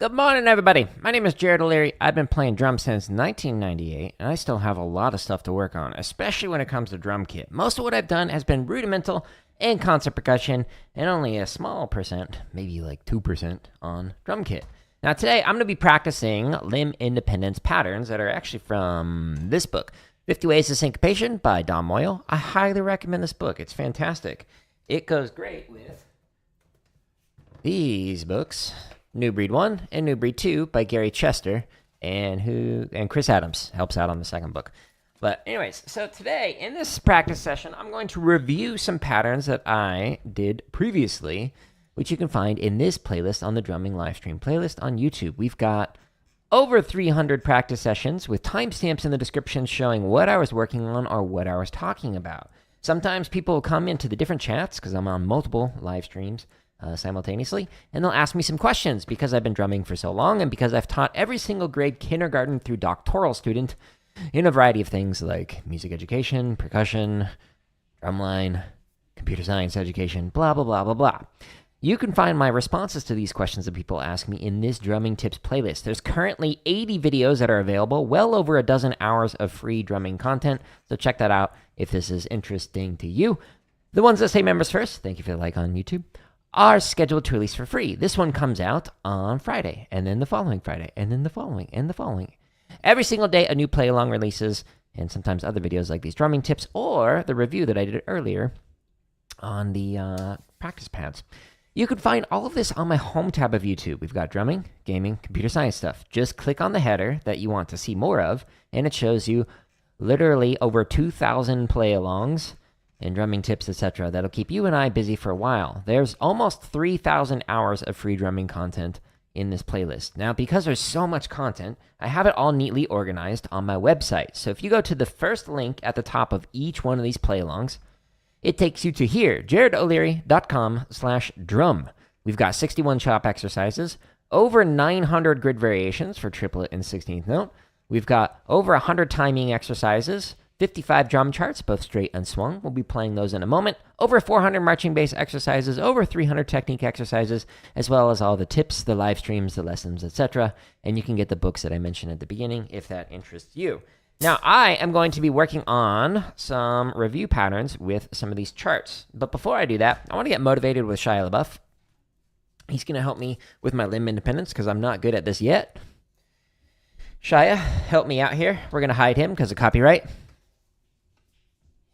Good morning, everybody. My name is Jared O'Leary. I've been playing drums since 1998, and I still have a lot of stuff to work on, especially when it comes to drum kit. Most of what I've done has been rudimental and concert percussion, and only a small percent, maybe like 2%, on drum kit. Now today, I'm going to be practicing limb independence patterns that are actually from this book, 50 Ways to Syncopation by Don Moyle. I highly recommend this book. It's fantastic. It goes great with these books. New Breed 1 and New Breed 2 by Gary Chester, and Chris Adams helps out on the second book. But anyways, so today in this practice session, I'm going to review some patterns that I did previously, which you can find in this playlist on the Drumming Livestream playlist on YouTube. We've got over 300 practice sessions with timestamps in the description showing what I was working on or what I was talking about. Sometimes people will come into the different chats because I'm on multiple live streams simultaneously, and they'll ask me some questions because I've been drumming for so long and because I've taught every single grade, kindergarten through doctoral student, in a variety of things like music education, percussion, drumline, computer science education, blah, blah, blah, blah, blah. You can find my responses to these questions that people ask me in this Drumming Tips playlist. There's currently 80 videos that are available, well over a dozen hours of free drumming content, so check that out if this is interesting to you. The ones that say members first, thank you for the like on YouTube, are scheduled to release for free. This one comes out on Friday, and then the following Friday, and then the following, and the following. Every single day, a new play-along releases, and sometimes other videos like these drumming tips, or the review that I did earlier on the practice pads. You can find all of this on my home tab of YouTube. We've got drumming, gaming, computer science stuff. Just click on the header that you want to see more of, and it shows you literally over 2,000 play-alongs and drumming tips, etc. that'll keep you and I busy for a while. There's almost 3,000 hours of free drumming content in this playlist. Now, because there's so much content, I have it all neatly organized on my website. So if you go to the first link at the top of each one of these play-alongs, it takes you to here, jaredoleary.com/drum. We've got 61 chop exercises, over 900 grid variations for triplet and 16th note. We've got over 100 timing exercises, 55 drum charts, both straight and swung. We'll be playing those in a moment. Over 400 marching bass exercises, over 300 technique exercises, as well as all the tips, the live streams, the lessons, etc. And you can get the books that I mentioned at the beginning if that interests you. Now, I am going to be working on some review patterns with some of these charts. But before I do that, I want to get motivated with Shia LaBeouf. He's going to help me with my limb independence because I'm not good at this yet. Shia, help me out here. We're going to hide him because of copyright.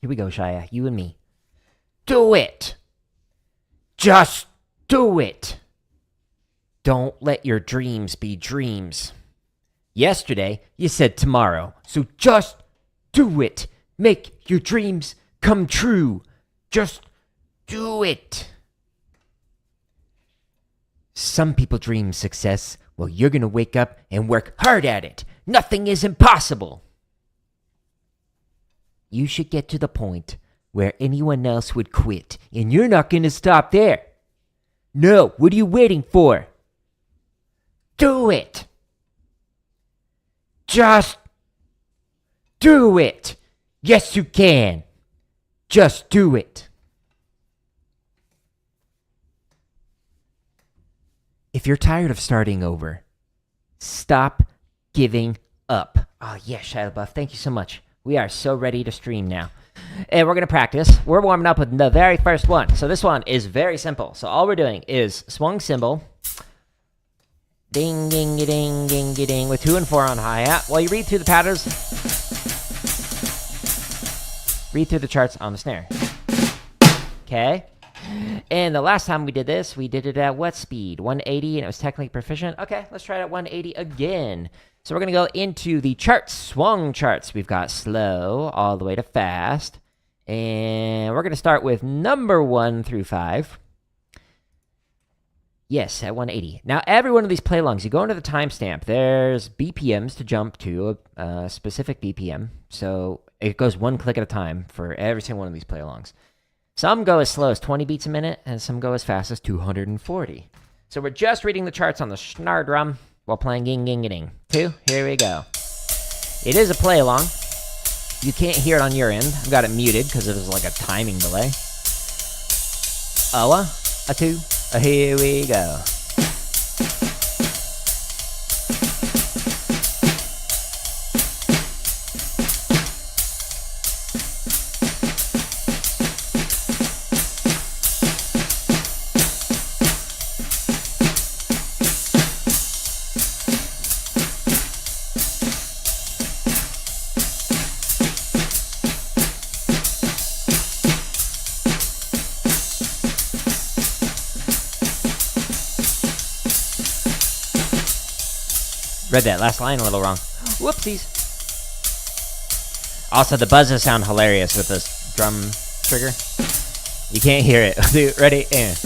Here we go, Shia. You and me. Do it! Just do it! Don't let your dreams be dreams. Yesterday, you said tomorrow, so just do it. Make your dreams come true. Just do it. Some people dream success. Well, you're going to wake up and work hard at it. Nothing is impossible. You should get to the point where anyone else would quit, and you're not going to stop there. No, what are you waiting for? Do it! Just do it! Yes, you can. Just do it. If you're tired of starting over, stop giving up. Oh, yeah, Shia LaBeouf, thank you so much. We are so ready to stream now. And we're going to practice. We're warming up with the very first one. So this one is very simple. So all we're doing is swung cymbal. Ding, ding, ding, ding, ding, with 2 and 4 on hi-hat. While you read through the patterns, read through the charts on the snare. Okay? And the last time we did this, we did it at what speed? 180, and it was technically proficient. Okay, let's try it at 180 again. So we're going to go into the charts, swung charts. We've got slow all the way to fast. And we're going to start with number 1 through 5. Yes, at 180. Now, every one of these play-alongs, you go into the timestamp. There's BPMs to jump to a specific BPM. So it goes one click at a time for every single one of these play-alongs. Some go as slow as 20 beats a minute, and some go as fast as 240. So we're just reading the charts on the snare drum while playing ging, ging, ding. 2, here we go. It is a play-along. You can't hear it on your end. I've got it muted because it was like a timing delay. A 1, a 2, here we go. Read that last line a little wrong. Whoopsies. Also, the buzzes sound hilarious with this drum trigger. You can't hear it. Dude, ready? And.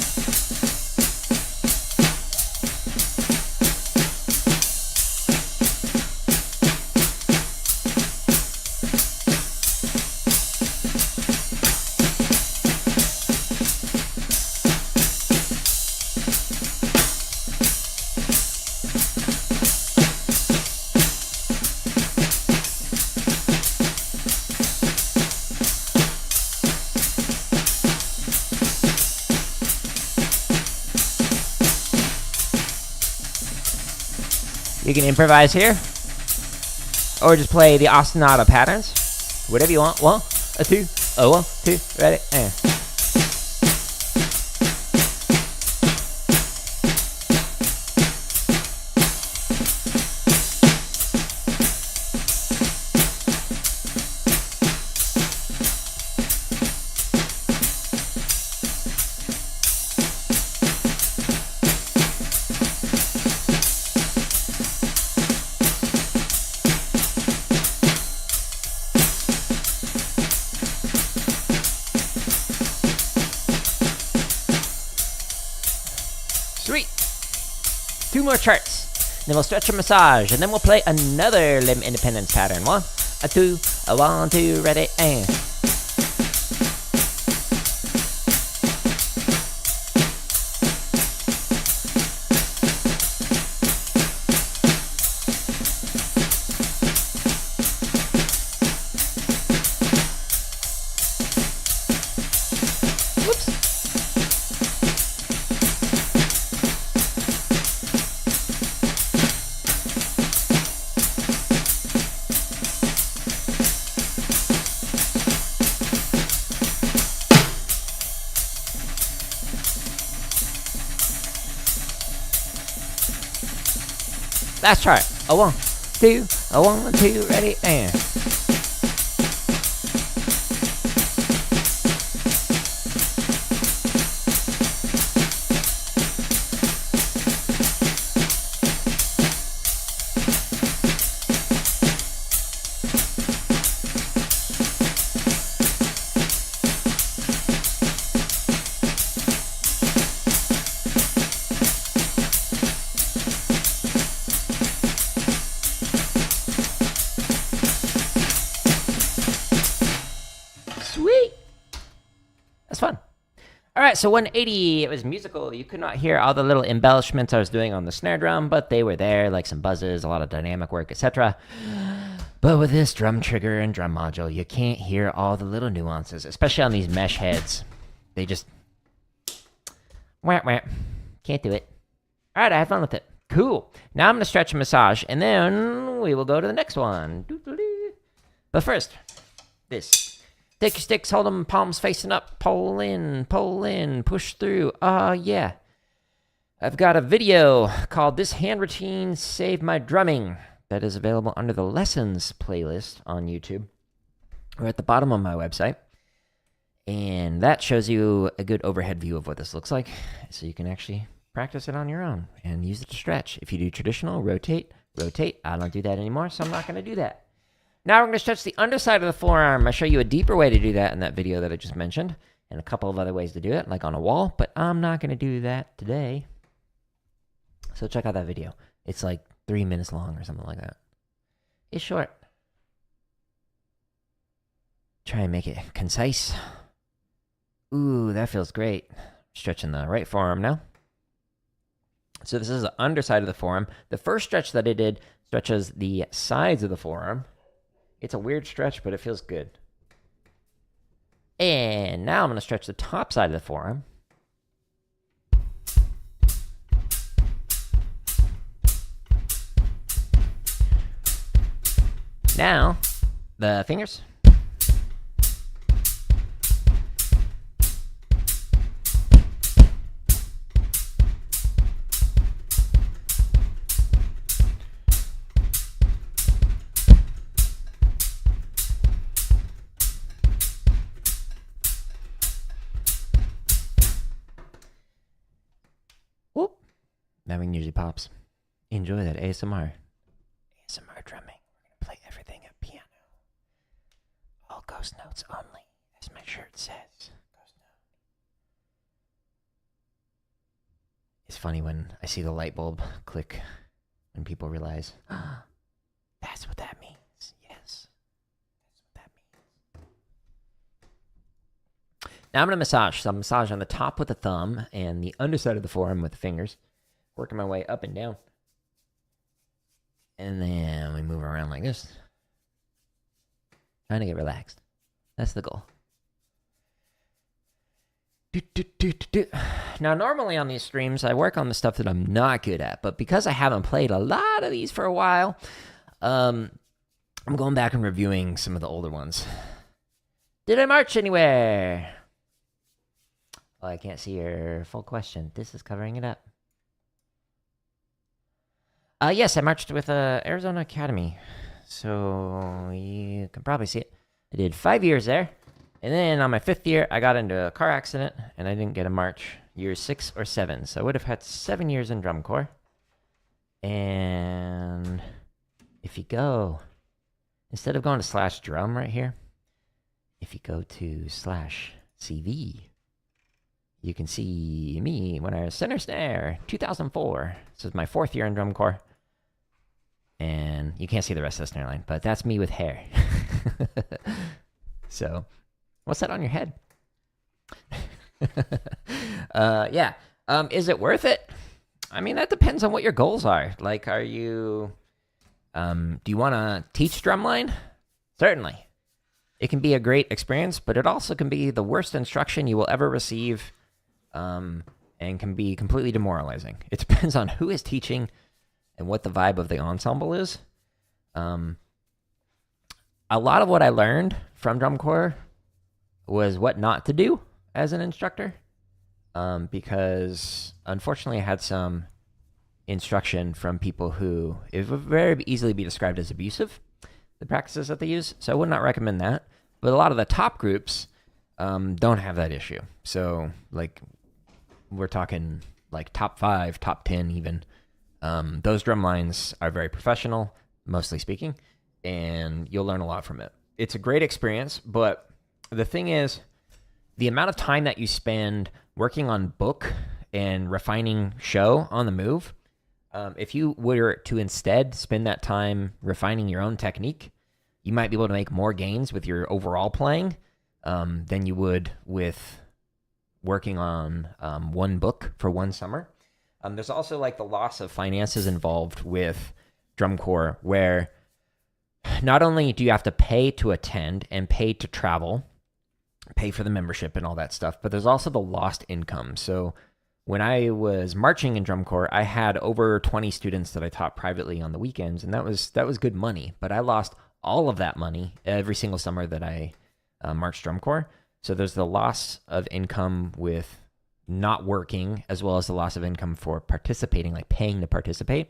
You can improvise here, or just play the ostinato patterns, whatever you want. 1, a 2, a 1, 2, ready, and. Sweet. 2 more charts. Then we'll stretch and massage, and then we'll play another limb independence pattern. 1, a 2, a 1, 2, ready, and. Last chart. A 1, 2, a 1, 2, ready, and. Sweet. That's fun. All right, so 180, it was musical. You could not hear all the little embellishments I was doing on the snare drum, but they were there, like some buzzes, a lot of dynamic work, etc. But with this drum trigger and drum module, you can't hear all the little nuances, especially on these mesh heads. They just... wah, wah. Can't do it. All right, I had fun with it. Cool. Now I'm going to stretch and massage, and then we will go to the next one. But first, this. Take your sticks, hold them, palms facing up, pull in, push through. Yeah. I've got a video called This Hand Routine Saved My Drumming that is available under the Lessons playlist on YouTube or at the bottom of my website. And that shows you a good overhead view of what this looks like, so you can actually practice it on your own and use it to stretch. If you do traditional, rotate. I don't do that anymore, so I'm not going to do that. Now we're going to stretch the underside of the forearm. I show you a deeper way to do that in that video that I just mentioned, and a couple of other ways to do it, like on a wall, but I'm not going to do that today. So check out that video. It's like 3 minutes long or something like that. It's short. Try and make it concise. Ooh, that feels great. Stretching the right forearm now. So this is the underside of the forearm. The first stretch that I did stretches the sides of the forearm. It's a weird stretch, but it feels good. And now I'm going to stretch the top side of the forearm. Now, the fingers. Whoop. That ring usually pops. Enjoy that ASMR. ghost notes only, as my shirt says. Ghost note. It's funny when I see the light bulb click when people realize, that's what that means. Yes, that's what that means. Now I'm going to massage. So I'm massaging on the top with the thumb and the underside of the forearm with the fingers, working my way up and down. And then we move around like this. Trying to get relaxed. That's the goal. Now, normally on these streams, I work on the stuff that I'm not good at. But because I haven't played a lot of these for a while, I'm going back and reviewing some of the older ones. Did I march anywhere? Oh, I can't see your full question. This is covering it up. Yes, I marched with Arizona Academy. So you can probably see it. I did 5 years there. And then on my 5th year, I got into a car accident, and I didn't get a march years 6 or 7. So I would have had 7 years in drum corps. And if you go, instead of going to /drum right here, if you go to /CV, you can see me when I was center snare, 2004. This is my 4th year in drum corps. And you can't see the rest of the snare line, but that's me with hair. So, what's that on your head? Yeah. Is it worth it? I mean, that depends on what your goals are. Like, are you... do you want to teach drumline? Certainly. It can be a great experience, but it also can be the worst instruction you will ever receive, and can be completely demoralizing. It depends on who is teaching and what the vibe of the ensemble is. A lot of what I learned from drum corps was what not to do as an instructor, because unfortunately I had some instruction from people who it would very easily be described as abusive, the practices that they use. So I would not recommend that. But a lot of the top groups don't have that issue. So like we're talking like top 5, top 10 even. Those drum lines are very professional, mostly speaking, and you'll learn a lot from it. It's a great experience, but the thing is, the amount of time that you spend working on book and refining show on the move, if you were to instead spend that time refining your own technique, you might be able to make more gains with your overall playing than you would with working on one book for one summer. There's also like the loss of finances involved with drum corps, where not only do you have to pay to attend and pay to travel, pay for the membership and all that stuff, but there's also the lost income. So when I was marching in drum corps, I had over 20 students that I taught privately on the weekends, and that was good money. But I lost all of that money every single summer that I marched drum corps. So there's the loss of income with not working, as well as the loss of income for participating, like paying to participate.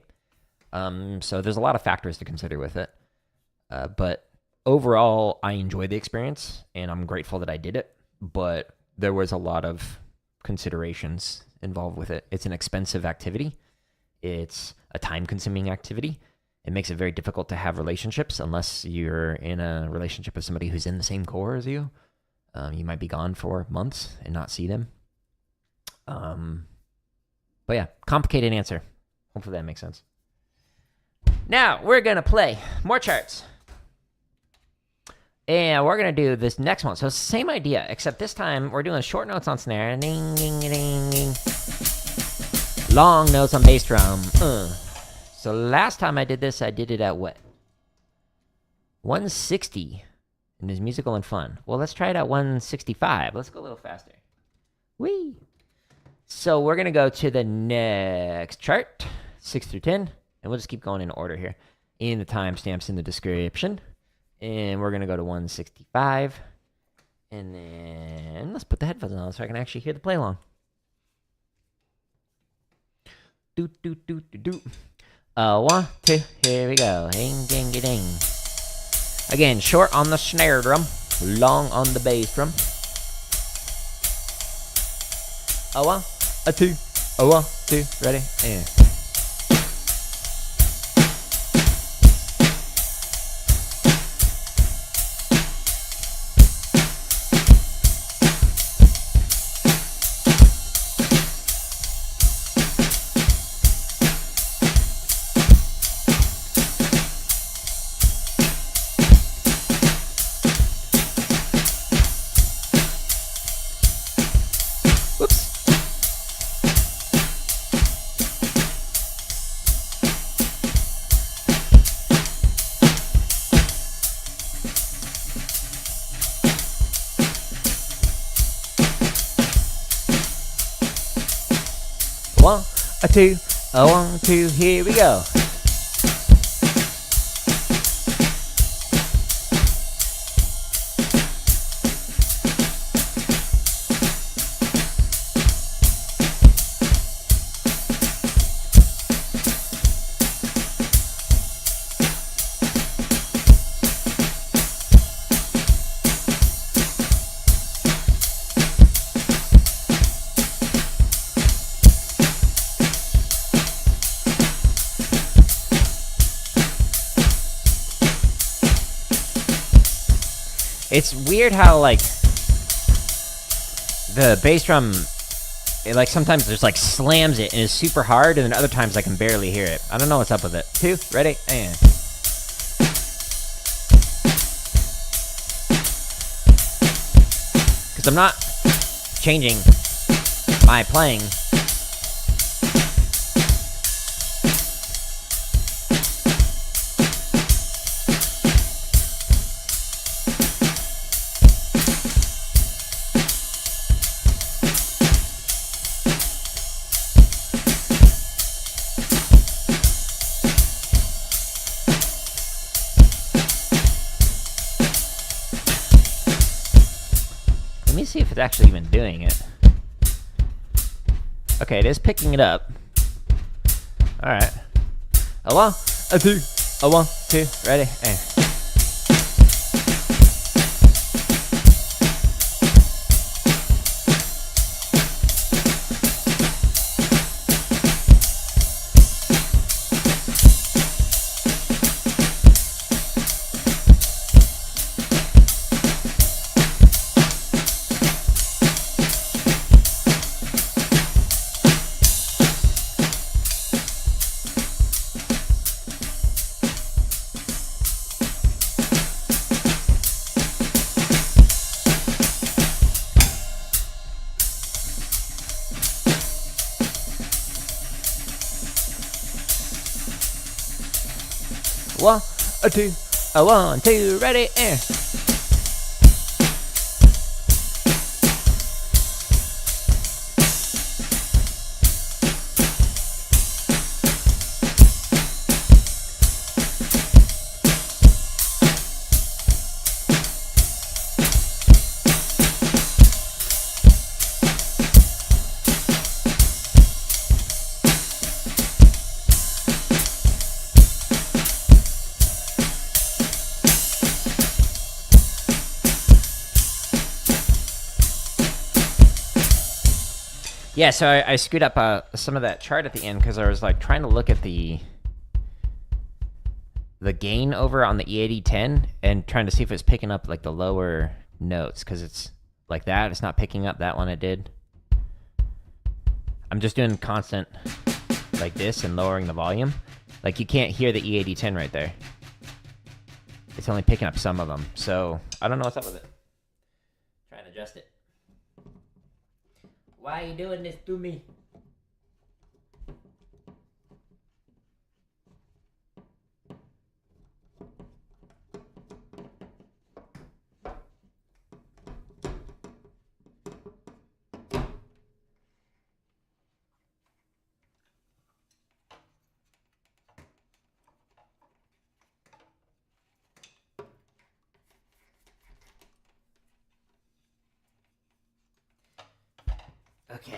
So there's a lot of factors to consider with it. But overall, I enjoyed the experience, and I'm grateful that I did it. But there was a lot of considerations involved with it. It's an expensive activity. It's a time-consuming activity. It makes it very difficult to have relationships unless you're in a relationship with somebody who's in the same corps as you. You might be gone for months and not see them. But yeah, complicated answer. Hopefully that makes sense. Now we're going to play more charts. And we're going to do this next one. So it's the same idea, except this time we're doing short notes on snare. Ding, ding, ding, ding. Long notes on bass drum. So last time I did this, I did it at what? 160. And it's musical and fun. Well, let's try it at 165. Let's go a little faster. Whee! So we're going to go to the next chart, 6 through 10. And we'll just keep going in order here. In the timestamps in the description. And we're going to go to 165. And then let's put the headphones on so I can actually hear the play along. Do, do, do, do, do. 1, 2, here we go. Ding, ding, ding. Again, short on the snare drum, long on the bass drum. 1, 2, 1, 2, ready, and. 1, a 2, a 1, 2, here we go. It's weird how, like, the bass drum, it, like, sometimes just, like, slams it and is super hard, and then other times I can barely hear it. I don't know what's up with it. 2, ready, and... Because I'm not changing my playing. Let me see if it's actually even doing it. Okay, it is picking it up. Alright. A 1, a 2, a 1, 2, ready, and... One, a 2, a 1, 2, ready, and... Yeah, so I screwed up some of that chart at the end because I was like trying to look at the gain over on the E8010 and trying to see if it's picking up like the lower notes, because it's like that. It's not picking up that one it did. I'm just doing constant like this and lowering the volume. Like you can't hear the E8010 right there. It's only picking up some of them. So I don't know what's up with it. Try and adjust it. Why are you doing this to me? Okay.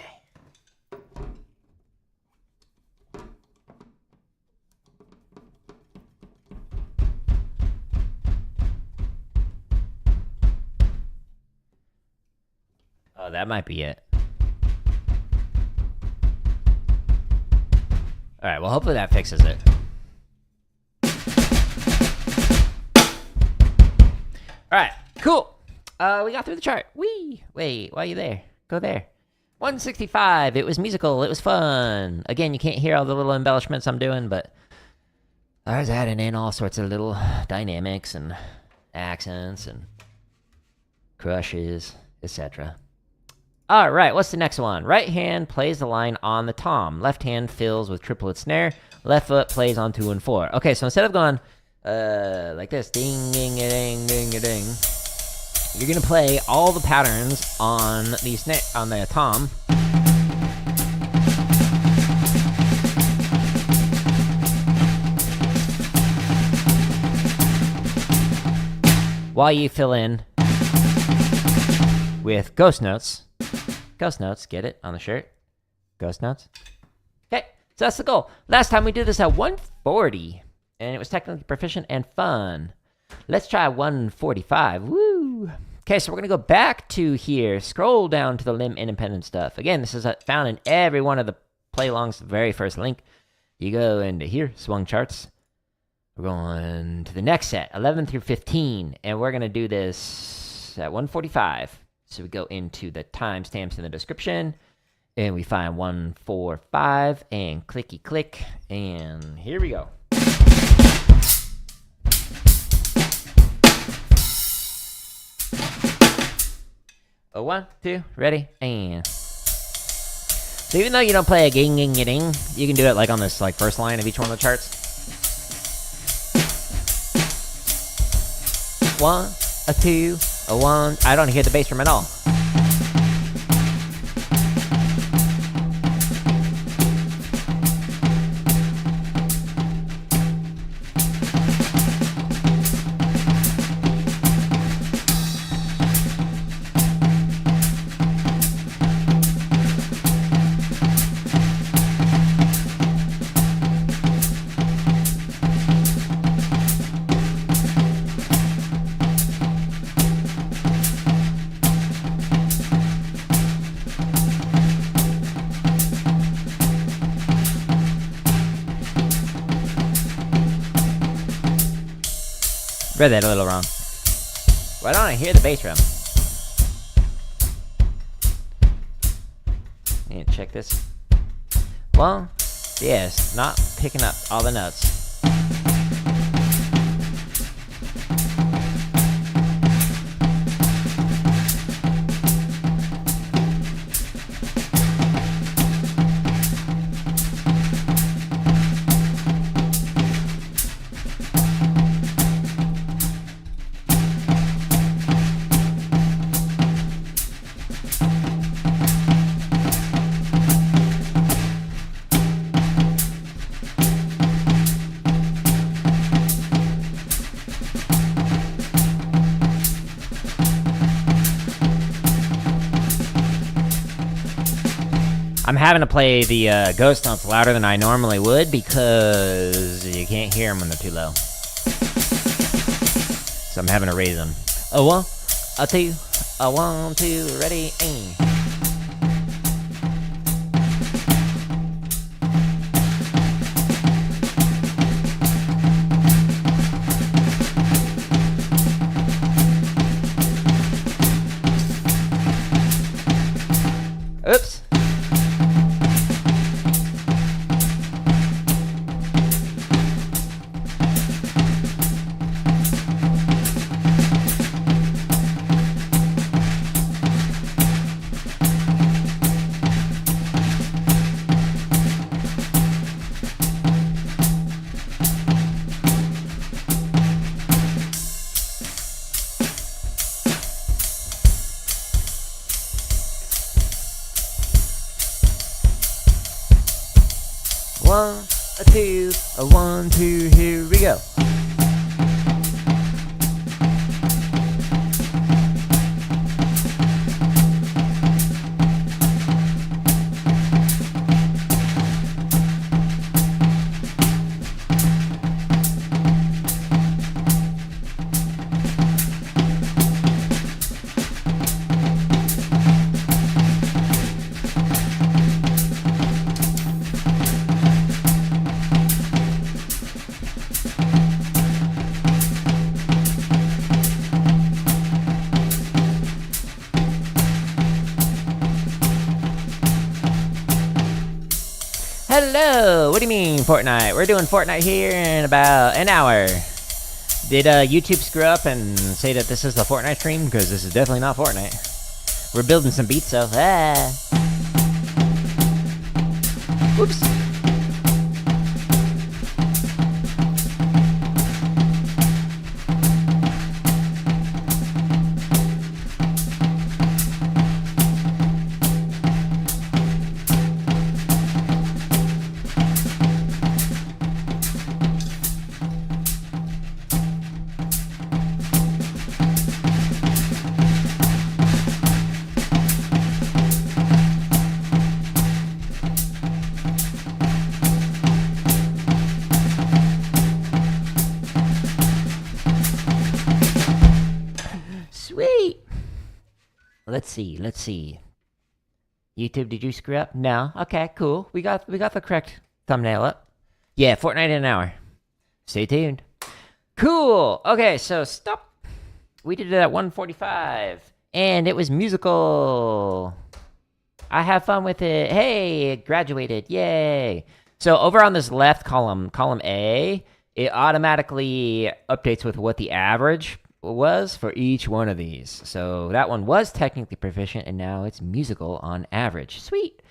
Oh, that might be it. Alright, well, hopefully that fixes it. Alright, cool. We got through the chart. Whee! Wait, why are you there? Go there. 165. It was musical. It was fun. Again, you can't hear all the little embellishments I'm doing, but I was adding in all sorts of little dynamics and accents and crushes, etc. All right, what's the next one? Right hand plays the line on the tom. Left hand fills with triplet snare. Left foot plays on 2 and 4. Okay, so instead of going like this, ding, ding, ding, ding, ding, you're gonna play all the patterns on the snare, on the tom. while you fill in with ghost notes. Ghost notes, get it on the shirt? Ghost notes. Okay, so that's the goal. Last time we did this at 140, and it was technically proficient and fun. Let's try 145. Woo! Okay, so we're going to go back to here. Scroll down to the limb independent stuff. Again, this is found in every one of the play-alongs, the very first link. You go into here, Swung charts. We're going to the next set, 11 through 15, and we're going to do this at 145. So we go into the timestamps in the description, and we find 145, and clicky click, and here we go. Oh, 1, 2, ready, and... So even though you don't play a ging ging ding, you can do it like on this like first line of each one of the charts. 1, a 2, a 1. I don't hear the bass drum at all. Read that a little wrong. Why don't I hear the bass drum? And check this. Well, yes, not picking up all the notes. I'm having to play the ghost notes louder than I normally would because you can't hear them when they're too low. So I'm having to raise them. A 1, a 2, a 1, 2, ready, aim. Oops. One, a 2, a 1, 2, here we go. Hello! What do you mean, Fortnite? We're doing Fortnite here in about an hour. Did YouTube screw up and say that this is the Fortnite stream? Because this is definitely not Fortnite. We're building some beats, so... Oops. Let's see. YouTube, did you screw up? No. Okay, cool. We got the correct thumbnail up. Yeah, Fortnite in an hour. Stay tuned. Cool. Okay, so stop. We did it at 1:45, and it was musical. I have fun with it. Hey, it graduated. Yay. So over on this left column A, it automatically updates with what the average was for each one of these. So that one was technically proficient, and now it's musical on average. Sweet.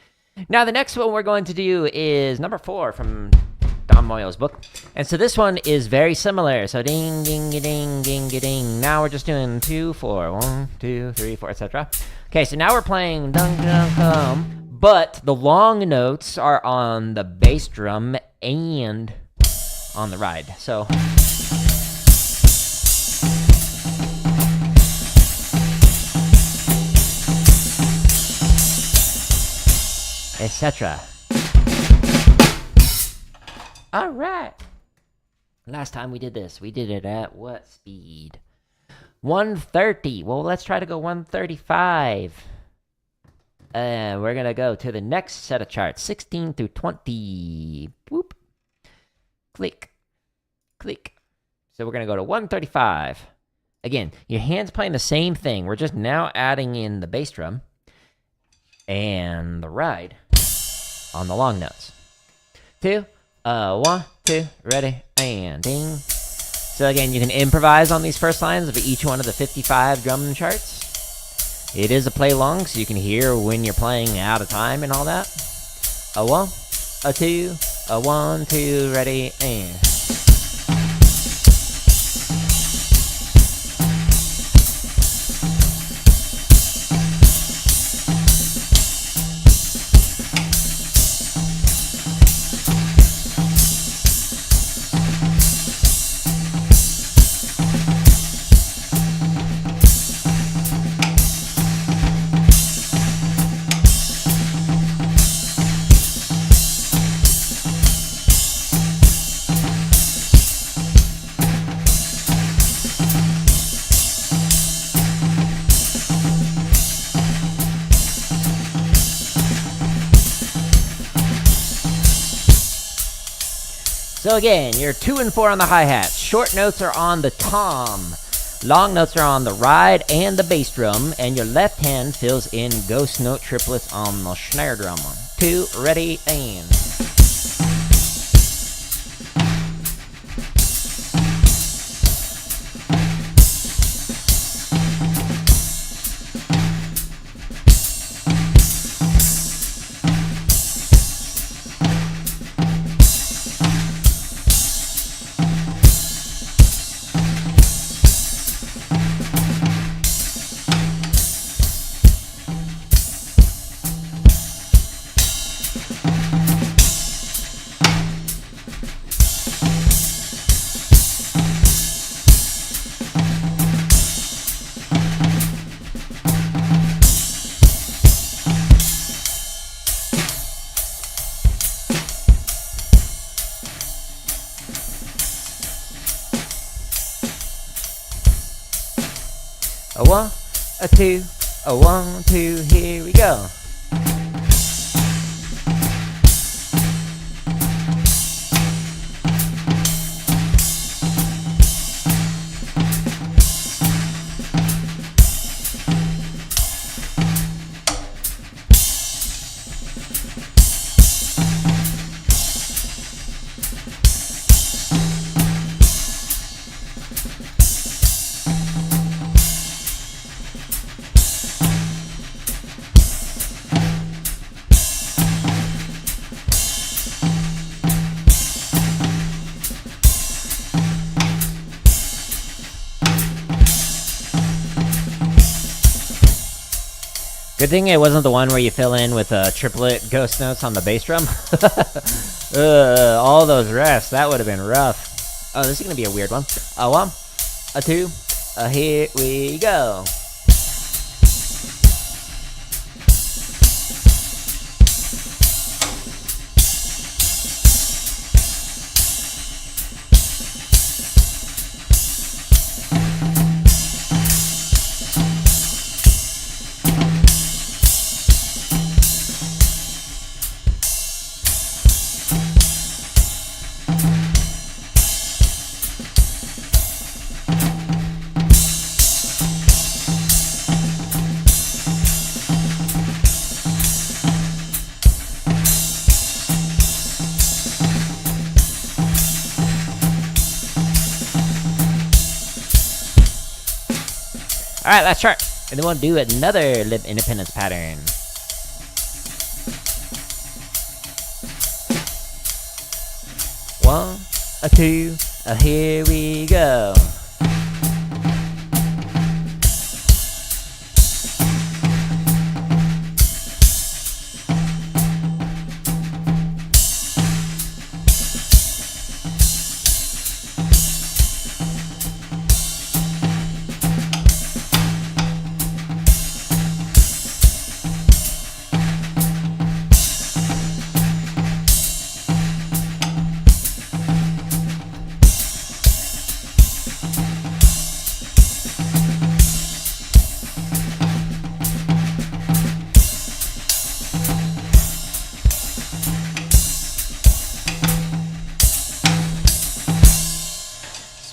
Now the next one we're going to do is number 4 from Don Moyo's book. And so this one is very similar. So ding, ding, ding, ding, ding. Now we're just doing 2, 4, 1, 2, 3, 4, etc. Okay, so now we're playing dun, dun, dun, but the long notes are on the bass drum and on the ride. So etc. All right. Last time we did this, we did it at what speed? 130. Well, let's try to go 135. And we're going to go to the next set of charts, 16 through 20. Whoop. Click. Click. So we're going to go to 135. Again, your hand's playing the same thing. We're just now adding in the bass drum and the ride on the long notes. 2, 1, 2, ready, and ding. So again, you can improvise on these first lines of each one of the 55 drum charts. It is a play along, so you can hear when you're playing out of time and all that. A 1, a 2, a 1, 2, ready, and. So again, you're 2 and 4 on the hi-hats. Short notes are on the tom. Long notes are on the ride and the bass drum. And your left hand fills in ghost note triplets on the snare drum. 2, ready, and. A 1, a 2, a 1, 2, here we go. Good thing it wasn't the one where you fill in with triplet ghost notes on the bass drum. All those rests, that would have been rough. Oh, this is going to be a weird one. A 1, a 2, here we go. Alright, last chart. And then we'll do another lip independence pattern. One, a two, here we go.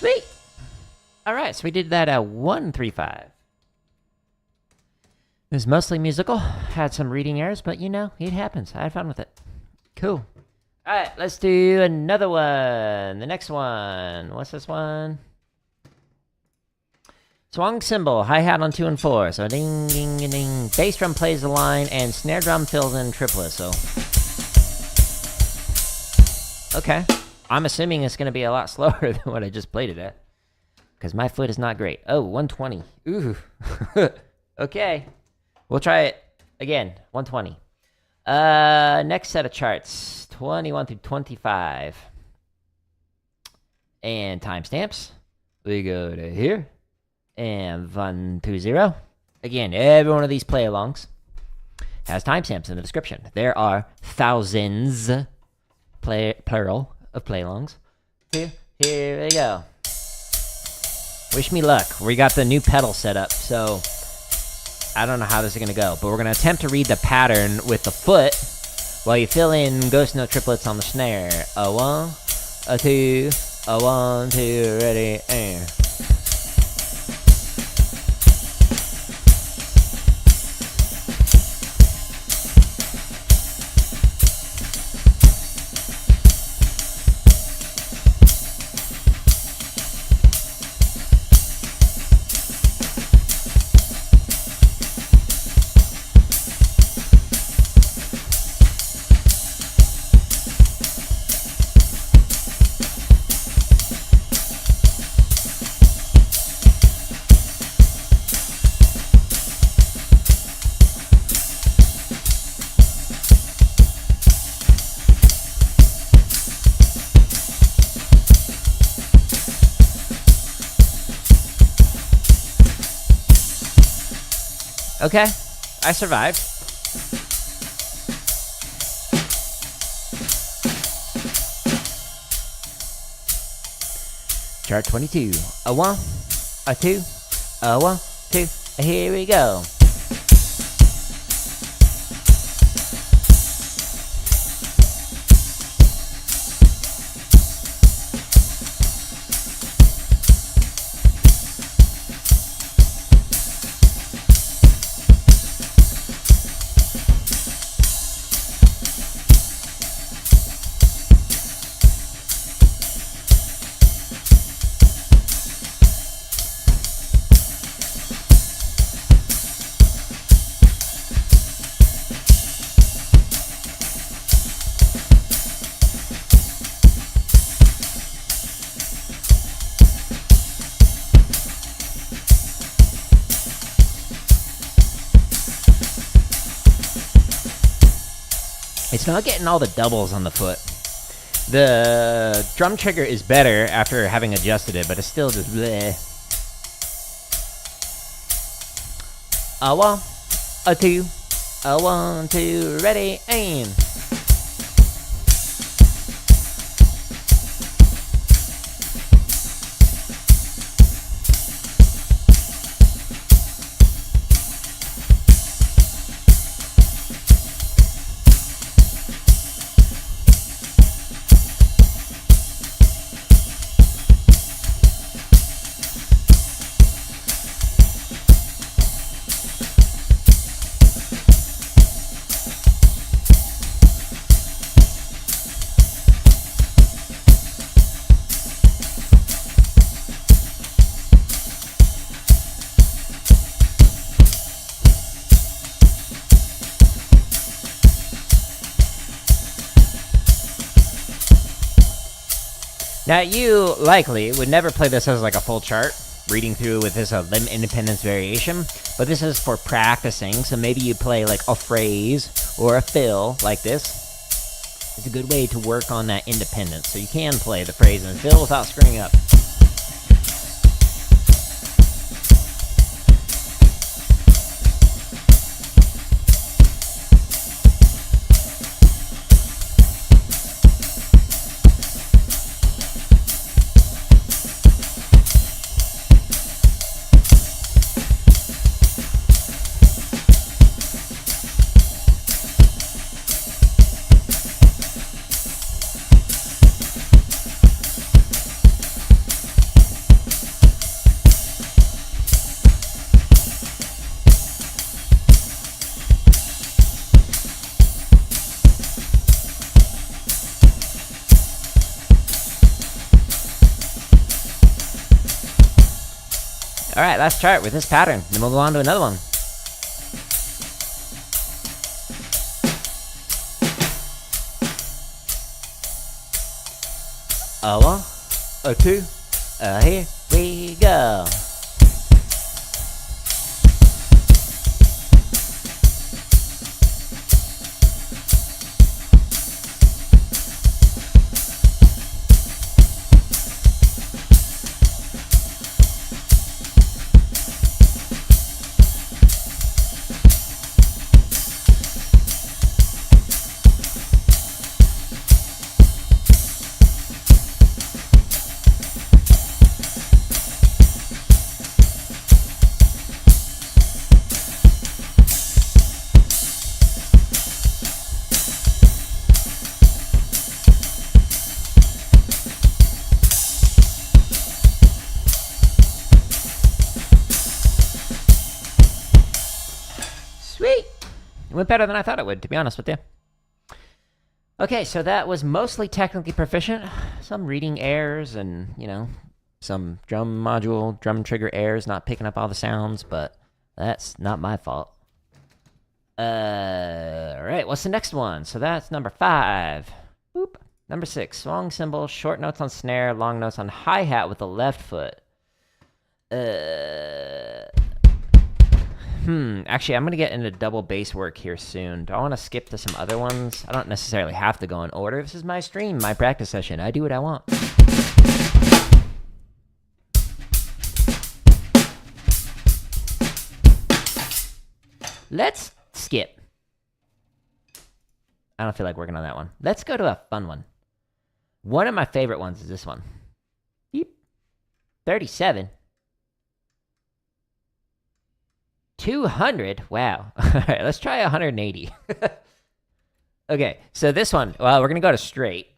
Sweet. All right, so we did that at 135. It was mostly musical. Had some reading errors, but you know, it happens. I had fun with it. Cool. All right, let's do another one. The next one. What's this one? Swung cymbal, hi-hat on 2 and 4. So ding, ding, ding, ding. Bass drum plays the line, and snare drum fills in triplets. So, okay. I'm assuming it's going to be a lot slower than what I just played it at. Because my foot is not great. Oh, 120. Ooh. Okay. We'll try it again. 120. Next set of charts. 21 through 25. And timestamps. We go to here. And 120. Again, every one of these play-alongs has timestamps in the description. There are thousands, plural, of play-alongs. Here we go. Wish me luck. We got the new pedal set up, so I don't know how this is going to go. But we're going to attempt to read the pattern with the foot while you fill in ghost note triplets on the snare. A 1, a 2, a 1, 2, ready, and... Okay, I survived. Chart 22. A 1, a 2, a 1, 2. Here we go. It's not getting all the doubles on the foot. The drum trigger is better after having adjusted it, but it's still just bleh. A 1, a 2, a 1, 2, ready, aim. Now, you likely would never play this as like a full chart, reading through with this limb independence variation, but this is for practicing, so maybe you play like a phrase or a fill like this. It's a good way to work on that independence, so you can play the phrase and fill without screwing up. Alright, last chart with this pattern. Then we'll go on to another one. A one, a two, here we go. Sweet! It went better than I thought it would, to be honest with you. Okay, so that was mostly technically proficient. Some reading errors and, you know, some drum module, drum trigger errors, not picking up all the sounds, but that's not my fault. Alright, what's the next one? So that's number 5. Boop. Number 6, swung cymbal, short notes on snare, long notes on hi-hat with the left foot. Actually, I'm going to get into double bass work here soon. Do I want to skip to some other ones? I don't necessarily have to go in order. This is my stream, my practice session. I do what I want. Let's skip. I don't feel like working on that one. Let's go to a fun one. One of my favorite ones is this one. Yep. 37. 200? Wow. Alright, let's try 180. Okay, so this one, well, we're going to go to straight.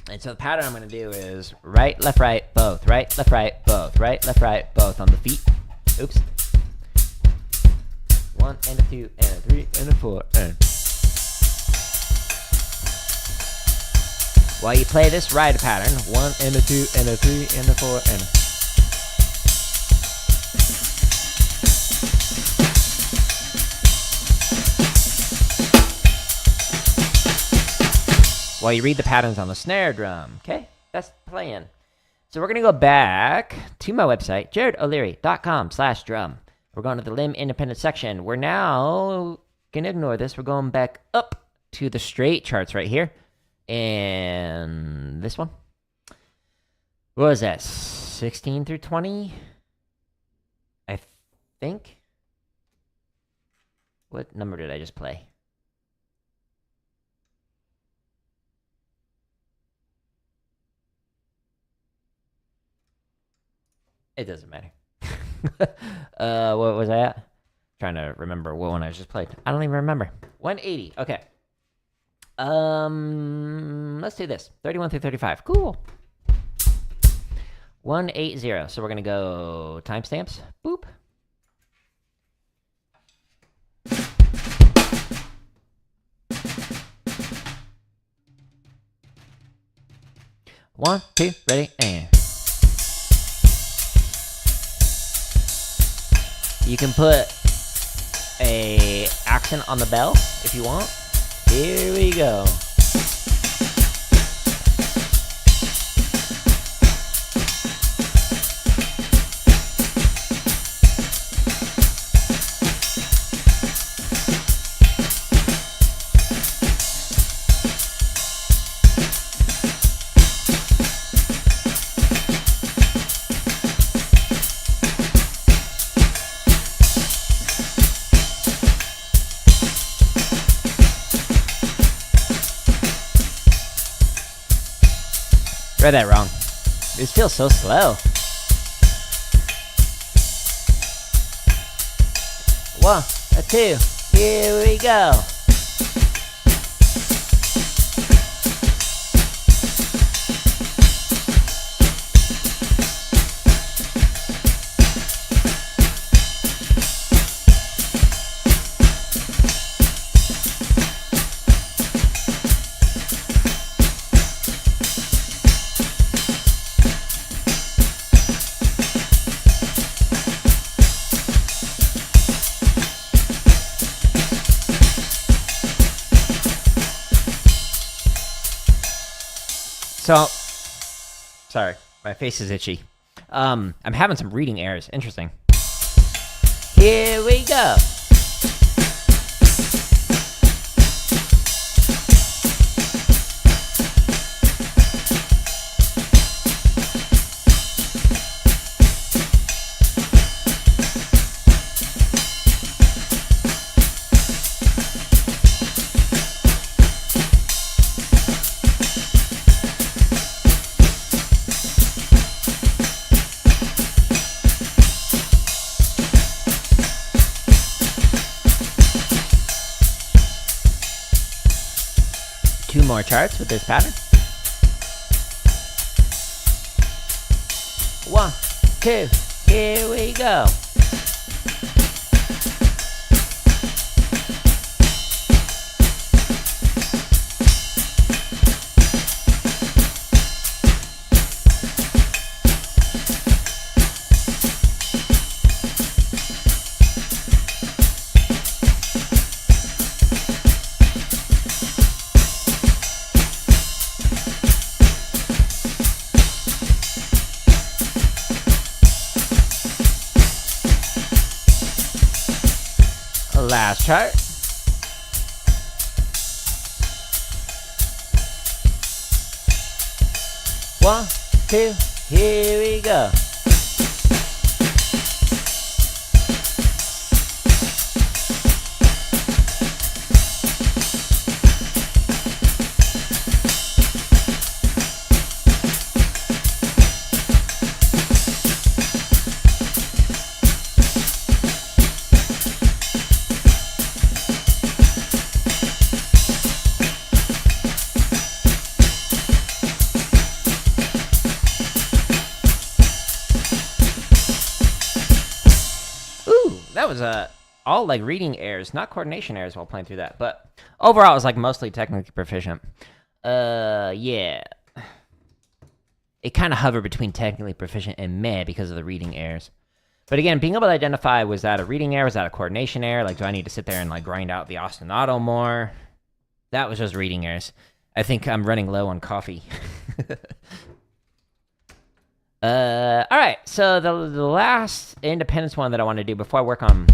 And so the pattern I'm going to do is right, left, both. Right, left, both. Right, left, both on the feet. Oops. 1 and a 2 and a 3 and a 4 and... While you play this ride pattern, 1 and a 2 and a 3 and a 4 and a... While you read the patterns on the snare drum. Okay, that's playing. So we're going to go back to my website, jaredoleary.com/drum. We're going to the limb independent section. We're now going to ignore this. We're going back up to the straight charts right here. And this one. What was that? 16 through 20? I think. What number did I just play? It doesn't matter. What was I at? Trying to remember what one I just played. I don't even remember. 180. Okay. Let's do this. 31 through 35. Cool. 180. So we're gonna go timestamps. Boop. One, two, ready, and... You can put a accent on the bell if you want. Here we go. Read that wrong. This feels so slow. 1, 2, here we go. So, sorry, my face is itchy. I'm having some reading errors. Interesting. Here we go. Two more charts with this pattern. 1, 2, here we go. Last chart. One, two, here we go. That was all like reading errors, not coordination errors while playing through that. But overall, it was like mostly technically proficient. Yeah. It kind of hovered between technically proficient and meh because of the reading errors. But again, being able to identify, was that a reading error? Was that a coordination error? Like, do I need to sit there and like grind out the ostinato more? That was just reading errors. I think I'm running low on coffee. All right, so the last independence one that I want to do before I work on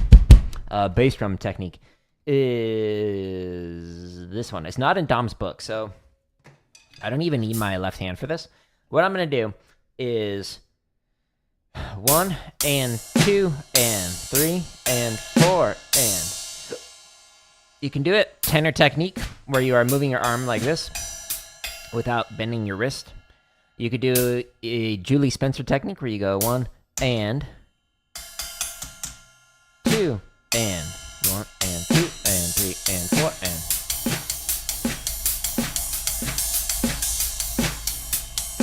bass drum technique is this one. It's not in Dom's book, so I don't even need my left hand for this. What I'm going to do is 1 and 2 and 3 and 4 and... You can do it tenor technique, where you are moving your arm like this without bending your wrist. You could do a Julie Spencer technique where you go 1 and 2 and 1 and 2 and 3 and 4 and.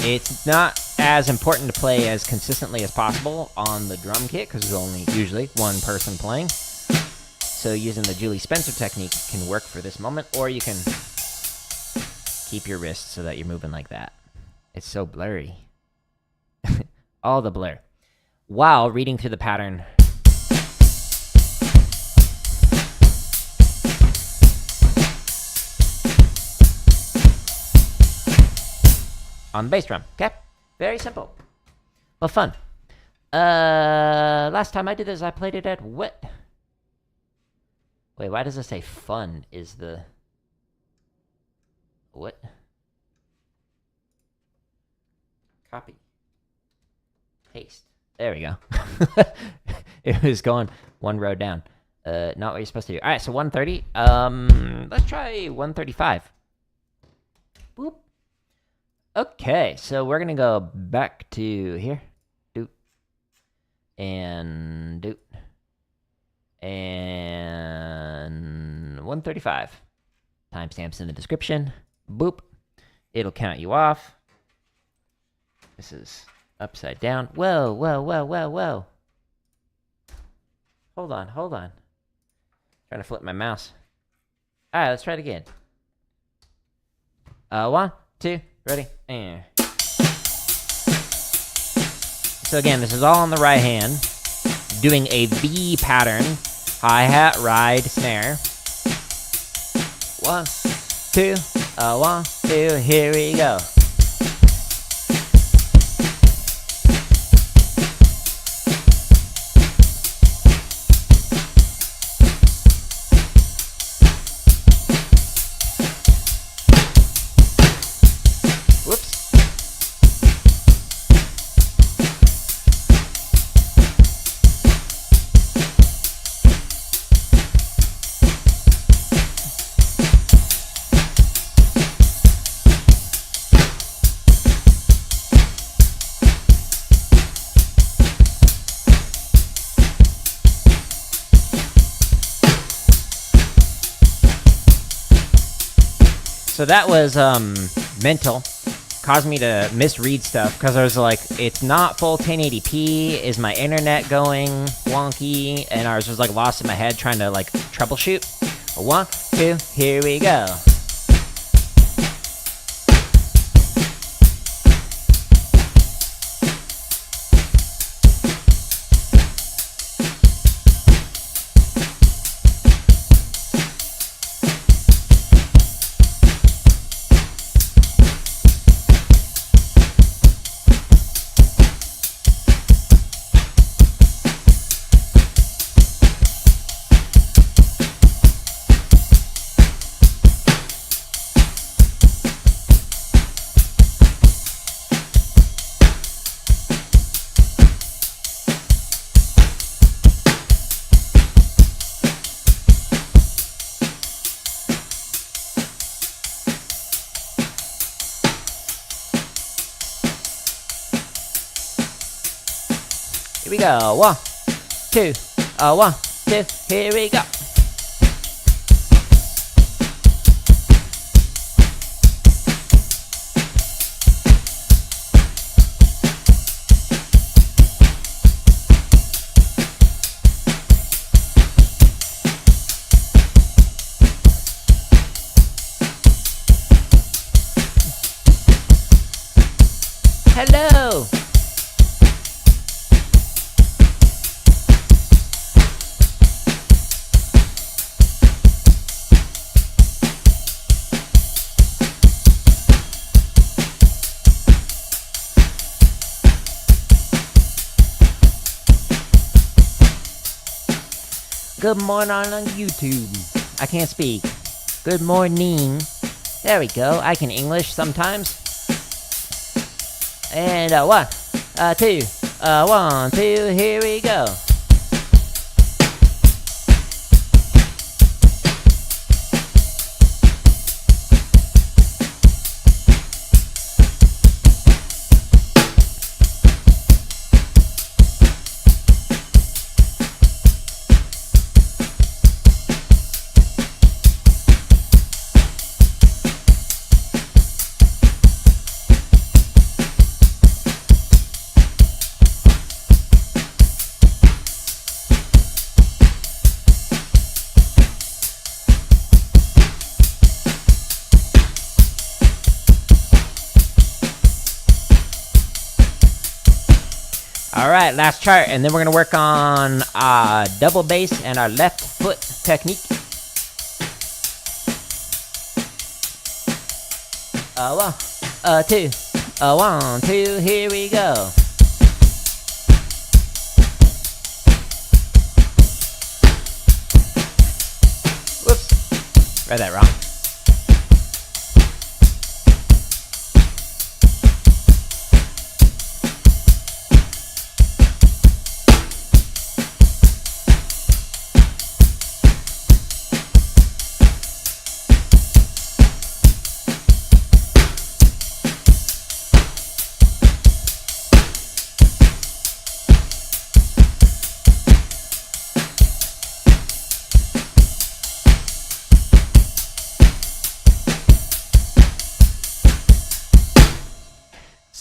It's not as important to play as consistently as possible on the drum kit because there's only usually one person playing. So using the Julie Spencer technique can work for this moment, or you can keep your wrist so that you're moving like that. It's so blurry. All the blur. While reading through the pattern. On the bass drum, okay? Very simple. But fun. Last time I did this, I played it at what? Wait, why does it say fun is the... What? Copy. Paste. There we go. It was going one row down. Not what you're supposed to do. All right, so 130. Let's try 135. Boop. Okay, so we're gonna go back to here. Doot. And doot. And 135. Timestamps in the description. Boop. It'll count you off. This is upside down. Whoa, whoa, whoa, whoa, whoa. Hold on. Trying to flip my mouse. Alright, let's try it again. 1, 2, ready, and... So again, this is all on the right hand. Doing a V pattern. Hi-hat, ride, snare. 1, 2, 1, 2, here we go. So that was mental. Caused me to misread stuff because I was like, it's not full 1080p. Is my internet going wonky? And I was just like lost in my head trying to like troubleshoot. 1, 2, here we go. Here we go. 1, 2, 1, 2, here we go. Hello. Good morning on YouTube. I can't speak. Good morning. There we go. I can English sometimes. And 1, 2, 1, 2, here we go. Alright, last chart, and then we're going to work on double bass and our left foot technique. 1, 2, 1, 2, here we go. Whoops, read that wrong.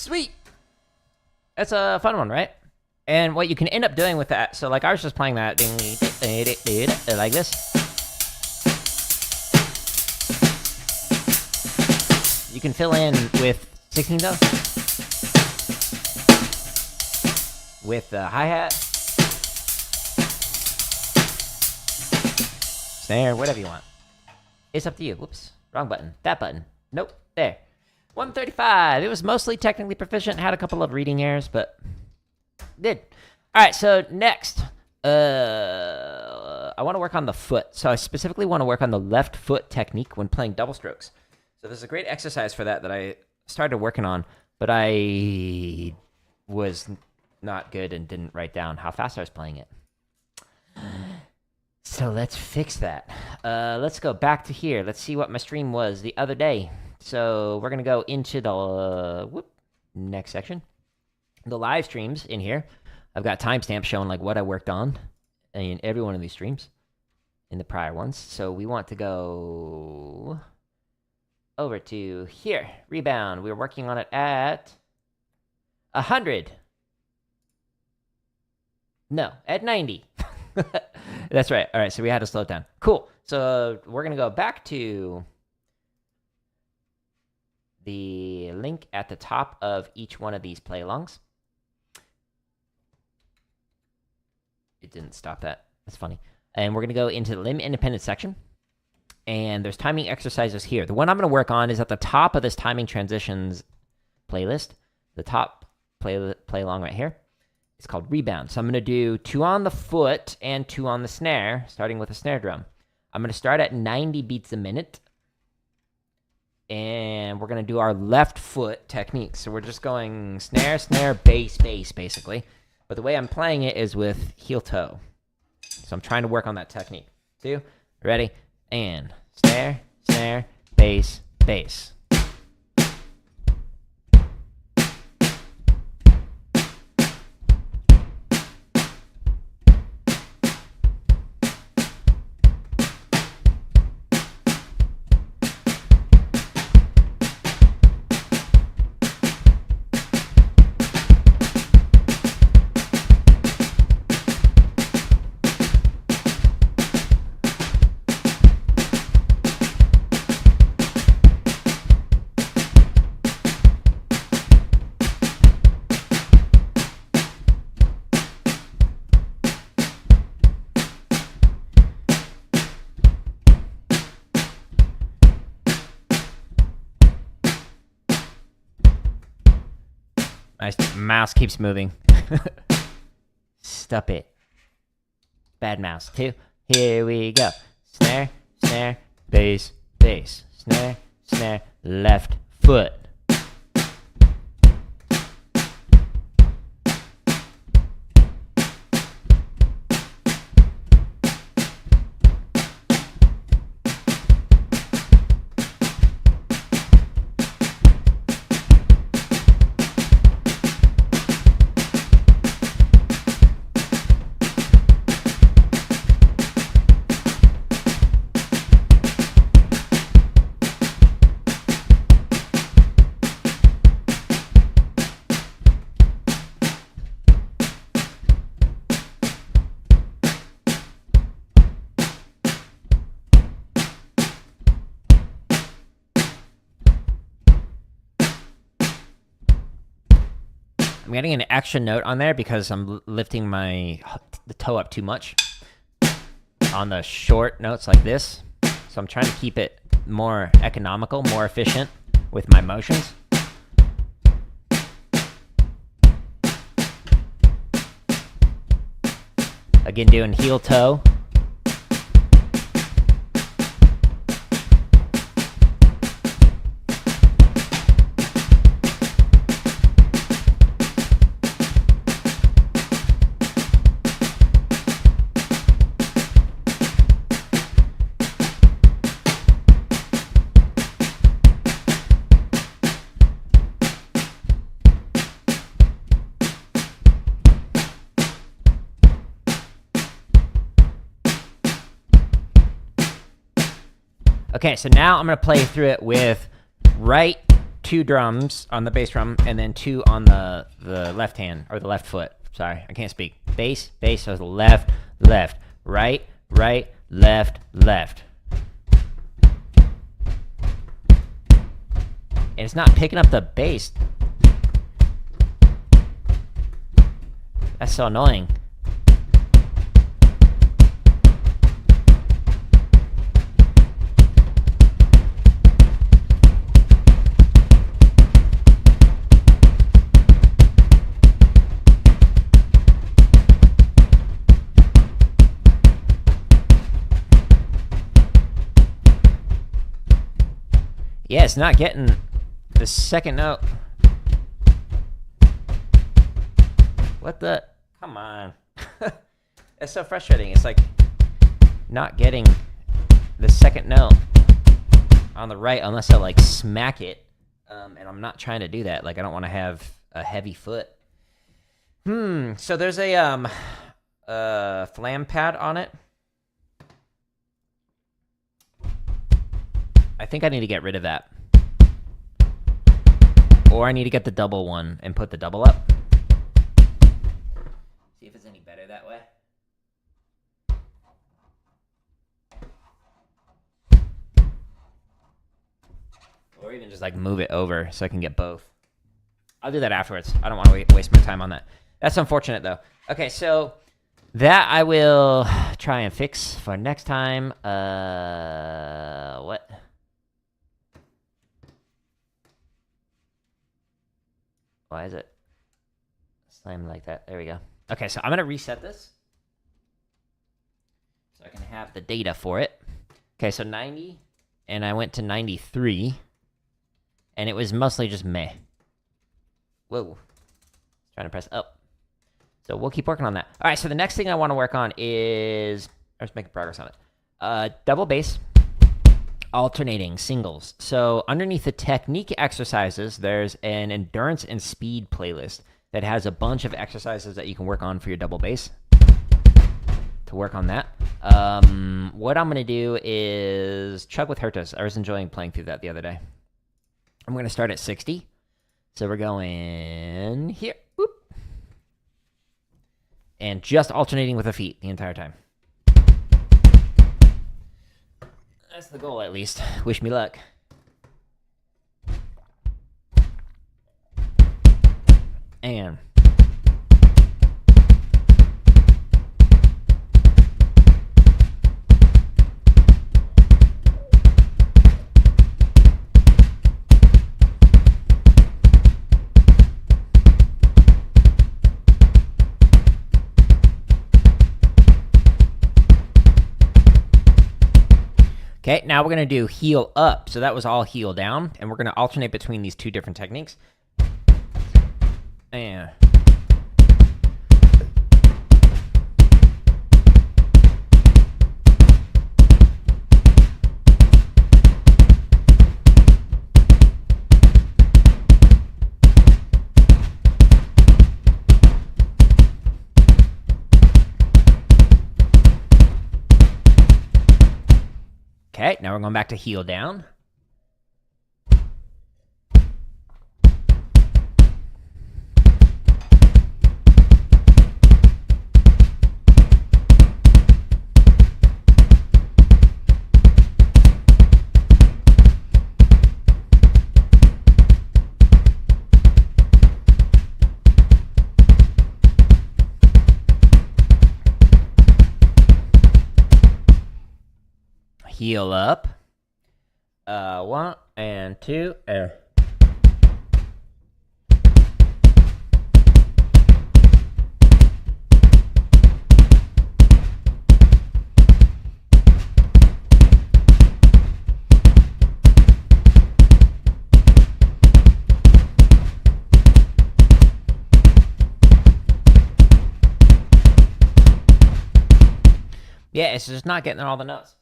Sweet. That's a fun one, right? And what you can end up doing with that, so like I was just playing that like this. You can fill in with 16 though. With the hi-hat. Snare, whatever you want. It's up to you. Whoops. Wrong button. That button. Nope. There. 135. It was mostly technically proficient. Had a couple of reading errors, but did. Alright, so next. I want to work on the foot. So I specifically want to work on the left foot technique when playing double strokes. So there's a great exercise for that I started working on, but I was not good and didn't write down how fast I was playing it. So let's fix that. Let's go back to here. Let's see what my stream was the other day. So we're going to go into the next section. The live streams in here. I've got timestamps showing like what I worked on in every one of these streams in the prior ones. So we want to go over to here. Rebound. We were working on it at 100. No, at 90. That's right. All right, so we had to slow it down. Cool. So we're going to go back to the link at the top of each one of these play-alongs. It didn't stop that. That's funny. And we're going to go into the limb independent section. And there's timing exercises here. The one I'm going to work on is at the top of this timing transitions playlist. The top play-along right here. It's called Rebound. So I'm going to do 2 on the foot and 2 on the snare, starting with a snare drum. I'm going to start at 90 beats a minute. And we're going to do our left foot technique. So we're just going snare, snare, bass, bass, basically. But the way I'm playing it is with heel toe. So I'm trying to work on that technique. 2, ready, and snare, snare, bass, bass. My mouse keeps moving. Stop it. Bad mouse. 2. Here we go. Snare, snare, bass, bass. Snare, snare, left foot. I'm getting an extra note on there because I'm lifting the toe up too much on the short notes like this. So I'm trying to keep it more economical, more efficient with my motions. Again, doing heel toe. Okay, so now I'm going to play through it with right 2 drums on the bass drum, and then 2 on the left hand, or the left foot. Sorry, I can't speak. Bass, so left, left, right, right, left, left. And it's not picking up the bass. That's so annoying. Yeah, it's not getting the second note. What the? Come on. It's so frustrating. It's like not getting the second note on the right unless I like smack it. And I'm not trying to do that. Like I don't want to have a heavy foot. So there's a flam pad on it. I think I need to get rid of that. Or I need to get the double one and put the double up. See if it's any better that way. Or even just like move it over so I can get both. I'll do that afterwards. I don't want to waste my time on that. That's unfortunate though. Okay, so that I will try and fix for next time. What? Why is it slammed like that? There we go. Okay, so I'm going to reset this so I can have the data for it. Okay, so 90, and I went to 93, and it was mostly just meh. Whoa. Trying to press up. So we'll keep working on that. All right, so the next thing I want to work on is... I'm just making progress on it. Double bass. Alternating singles. So underneath the technique exercises, there's an endurance and speed playlist that has a bunch of exercises that you can work on for your double bass. To work on that, what I'm going to do is chug with Hertas. I was enjoying playing through that the other day. I'm going to start at 60. So we're going here. Whoop. And just alternating with the feet the entire time. That's the goal, at least. Wish me luck. And... Okay, now we're going to do heel up. So that was all heel down, and we're going to alternate between these 2 different techniques. And... Okay, now we're going back to heel down. Heel up. 1 and 2 and... Yeah, it's just not getting all the notes.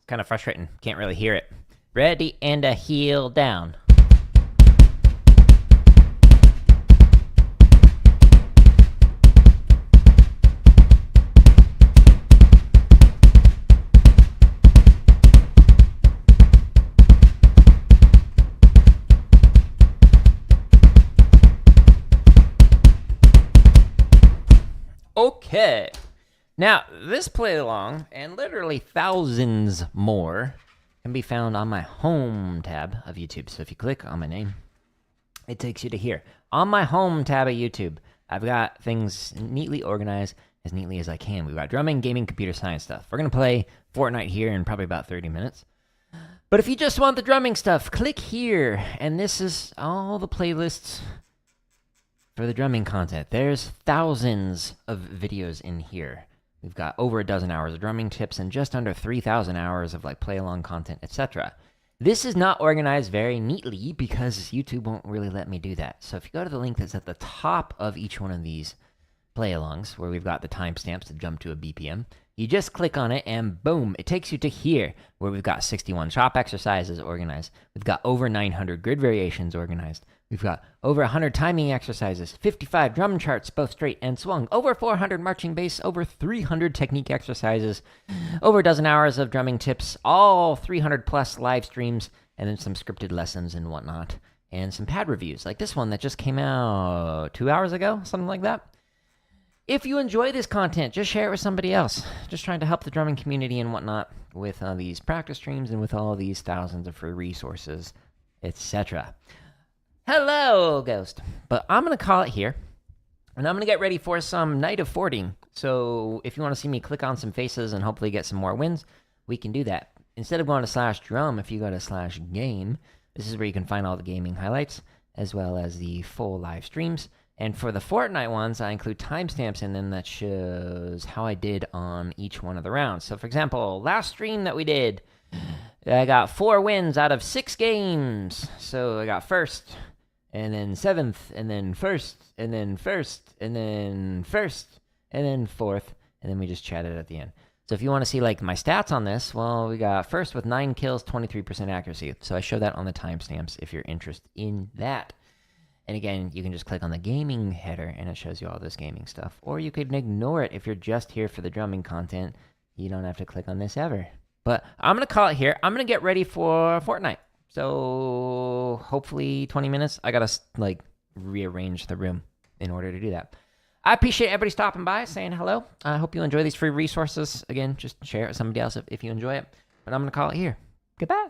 Kind of frustrating. Can't really hear it. Ready and a heel down. Now, this play along, and literally thousands more, can be found on my home tab of YouTube. So if you click on my name, it takes you to here. On my home tab of YouTube, I've got things neatly organized, as neatly as I can. We've got drumming, gaming, computer science stuff. We're going to play Fortnite here in probably about 30 minutes. But if you just want the drumming stuff, click here. And this is all the playlists for the drumming content. There's thousands of videos in here. We've got over a dozen hours of drumming tips and just under 3,000 hours of like play-along content, etc. This is not organized very neatly because YouTube won't really let me do that. So if you go to the link that's at the top of each one of these play-alongs, where we've got the timestamps to jump to a BPM, you just click on it and boom, it takes you to here, where we've got 61 chop exercises organized. We've got over 900 grid variations organized. We've got over 100 timing exercises, 55 drum charts, both straight and swung, over 400 marching bass, over 300 technique exercises, over a dozen hours of drumming tips, all 300 plus live streams, and then some scripted lessons and whatnot, and some pad reviews, like this one that just came out 2 hours ago, something like that. If you enjoy this content, just share it with somebody else. Just trying to help the drumming community and whatnot with these practice streams and with all these thousands of free resources, etc. Hello, Ghost. But I'm going to call it here, and I'm going to get ready for some Night of Forting. So if you want to see me click on some faces and hopefully get some more wins, we can do that. Instead of going to /drum, if you go to /game, this is where you can find all the gaming highlights, as well as the full live streams. And for the Fortnite ones, I include timestamps in them that shows how I did on each one of the rounds. So, for example, last stream that we did, I got 4 wins out of 6 games. So I got first, and then 7th, and then first, and then first, and then first, and then 4th, and then we just chatted at the end. So if you want to see like my stats on this, well, we got first with 9 kills, 23% accuracy. So I show that on the timestamps if you're interested in that. And again, you can just click on the gaming header and it shows you all this gaming stuff. Or you could ignore it if you're just here for the drumming content. You don't have to click on this ever. But I'm going to call it here. I'm going to get ready for Fortnite. So hopefully 20 minutes. I got to like rearrange the room in order to do that. I appreciate everybody stopping by, saying hello. I hope you enjoy these free resources. Again, just share it with somebody else if you enjoy it. But I'm going to call it here. Goodbye.